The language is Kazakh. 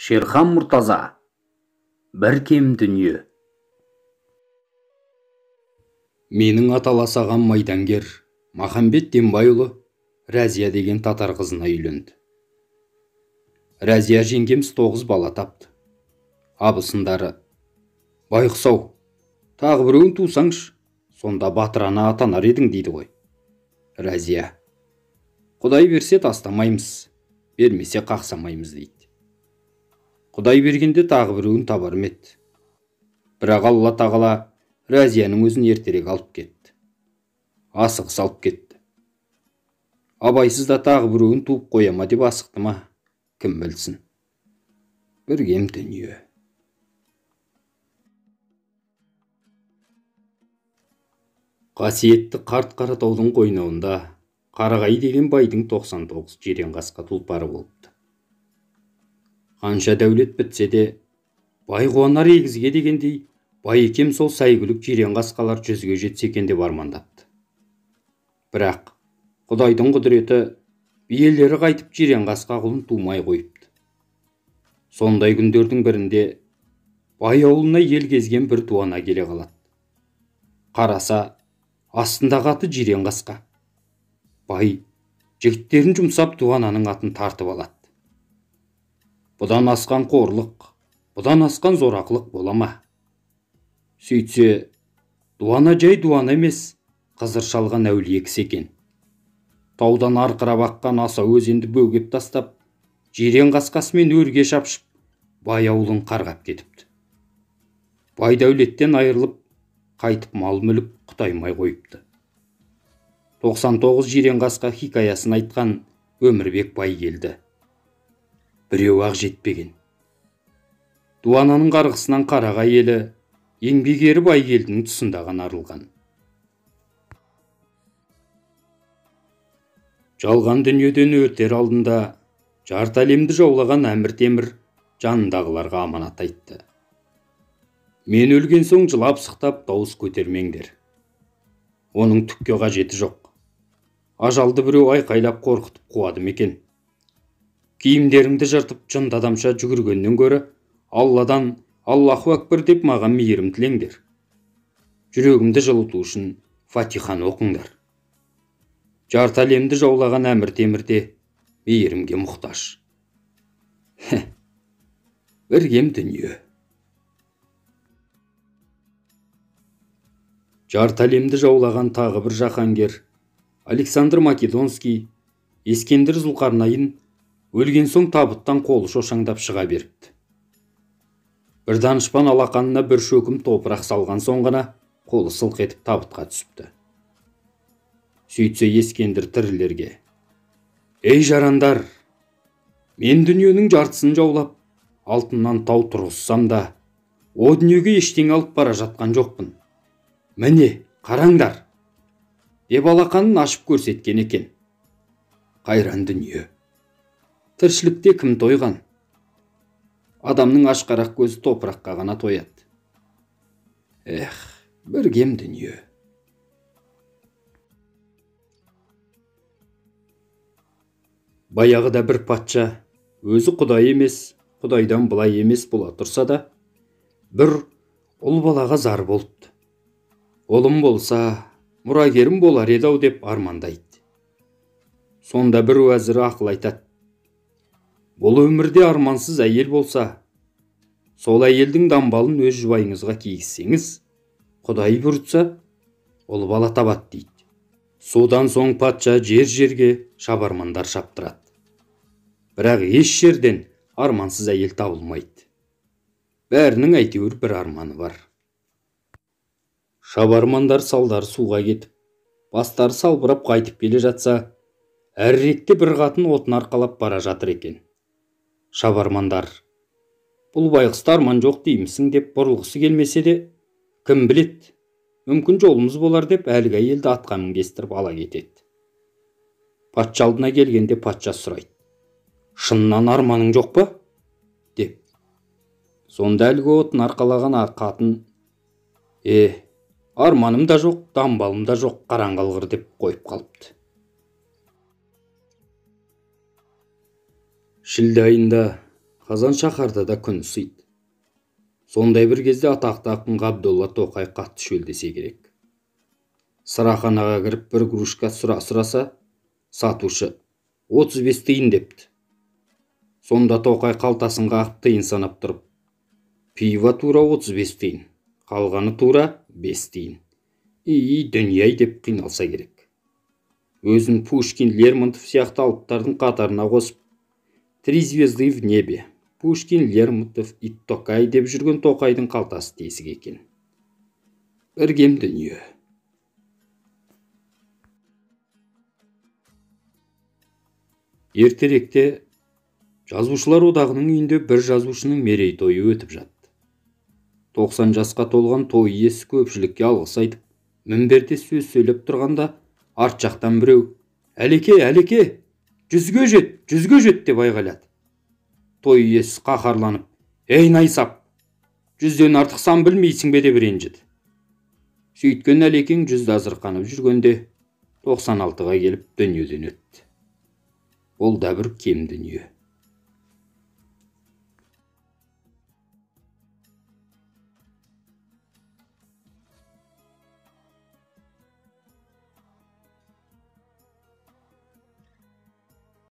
Шерхан Мұртаза. Бір кем дүние. Менің аталас ағам майдангер Махамбет Дембайұлы Рәзия деген татар қызына үйленді. Рәзия жеңгеміз 9 бала тапты. Абысындары: байқұс-ау, тағы біреуін тусаңшы, сонда батырана атанар едің дейді ғой. Рәзия: Құдай берсе тастамаймыз, бермесе қақсамаймыз дейді. Құдай бергенде тағы біреуін табар ма еді. Бірақ Алла тағала Рәзияның өзін ертерек алып кетті. Асығыс алып кетті. Абайсызда тағы біреуін туып қоя ма деп асықты ма, кім білсін. Бір кем дүние. Қасиетті қарт Қаратаудың қойнауында Қарағай деген байдың 99 жирен қасқа тұлпары болыпты. Қанша дәулет бітсе де, бай қуанар егізге дегендей, Байекем сол сәйгүлік жирен қасқалар 100-ге жетсе екен деп армандапты. Бірақ Құдайдың құдіреті биелері қайтып жирен қасқа құлын тумай қойыпты. Сондай күндердің бірінде бай ауылына ел кезген бір дуана келе қалады. Қараса, астындағы аты жирен қасқа. Бай жігіттерін жұмсап дуананың атын тартып алады. Бұдан асқан қорлық, бұдан асқан зорақылық бола ма? Сөйтсе, дуана жай дуана емес, қызыр шалған әулие кісі екен. Таудан арқырап аққан аса өзенді бөгеп тастап, жирен қасқасымен өрге шапшып, бай ауылын қарғап кетіпті. Бай дәулеттен айырылып, қайтып мал-мүлік құтаймай қойыпты. 99 жирен қасқа хикаясын айтқан Өмірбек бай келді. Біреу ақ жетпеген. Дуананың қарғысынан Қарағай елі еңбек ері бай елдің тұсындаған арылған. Жалған дүниеден өртер алдында жарты әлемді жаулаған Әмір Темір жанындағыларға аманат айтты. Мен өлген соң жылап сықтап дауыс көтермеңдер. Оның түкке қажеті жоқ. Ажалды біреу айқайлап қорқытып қуады мекен. Киімдеріңді жыртып жынды адамша жүгіргеннен гөрі Алладан Аллаху Акбар деп маған мейірім тілеңдер. Жүрегімді жылыту үшін Фатиханы оқыңдар. Жарты әлемді жаулаған Әмір Темір де мейірімге мұқтаж. Бір кем дүние. Жарты әлемді жаулаған тағы бір жаһангер Александр Македонский Ескендір Зұлқарнайын өлген соң табыттан қолы шошаңдап шыға беріпті. Бір данышпан алақанына бір шөкім топырақ салған соң ғана қолы сылқ етіп табытқа түсіпті. Сөйтсе Ескендір тірілерге: Ей жарандар, мен дүниенің жартысын жаулап, алтыннан тау тұрғызсам да, о дүниеге ештеңе алып бара жатқан жоқпын. Міне, қараңдар, деп алақанын ашып көрсеткен екен. Қайран дүние. Тіршілікте кім тойған? Адамның ашқарақ көзі топыраққа ғана тояды. Бір кем дүние. Баяғыда бір патша, өзі құдай емес, құдайдан былай емес бола тұрса да, бір ұл балаға зар болыпты. Олым болса, мұрагерім болар еді-ау деп армандайды. Сонда бір уәзірі ақыл айтады: бұл өмірде армансыз әйел болса, сол әйелдің дамбалын өз жұбайыңызға кигізсеңіз, Құдай бұйыртса, ол бала табады дейді. Содан соң патша жер-жерге шабармандар шаптырады. Бірақ еш жерден армансыз әйел табылмайды. Бәрінің әйтеуір бір арманы бар. Шабармандар салдар суға кетіп, бастары салбырап қайтып келе жатса, әріректе бір қатын отын арқалап бара жатыр екен. Шабармандар: бұл байғұста арман жоқ деймісің деп бұрылғысы келмесе де, кім білет, мүмкін жолымыз болар деп әлгі әйелді атқа мінгестіріп ала кетеді. Патша алдына келгенде патша сұрайды: шыннан арманың жоқ па? деп. Сонда әлгі отын арқалаған қатын: арманым да жоқ, дамбалым да жоқ, қараңғылғыр деп қойып қалыпты. Шілде айында Қазан шаһарда да күн ысиды. Сондай бір кезде атақты ақын Ғабдолла Тоқай қатты шөлдесе керек. Сыраханаға кіріп бір кружка сұраса, сатушы 35 тиын депті. Сонда Тоқай қалтасын қағып тиын санап тұрып, пиво тура 35 тиын, қалғаны тура 5 тиын. Дүние-ай деп қиналса керек. Өзін Пушкин, Лермонтов сияқты алыптардың қатарына қосып, 3 звезды в небе, Пушкин, Лермонтов, Токай деп жүрген Тоқайдың қалтасы тесік екен. Бір кем дүние. Ертеректе жазушылар одағының үйінде бір жазушының мерейтойы өтіп жатты. 90 жасқа толған той иесі көпшілікке алғыс айтып, мінберде сөз сөйлеп тұрғанда, арт жақтан біреу, әлеке, 100-ге жет деп айғайлады. Той иесі қаһарланып, ей найсап, 100-ден артық сан білмейсің бе деп ренжіді. Сөйткен әлекең 100-ді азырқанып жүргенде 96-ға келіп дүниеден өтті. Ол да бір кем дүние.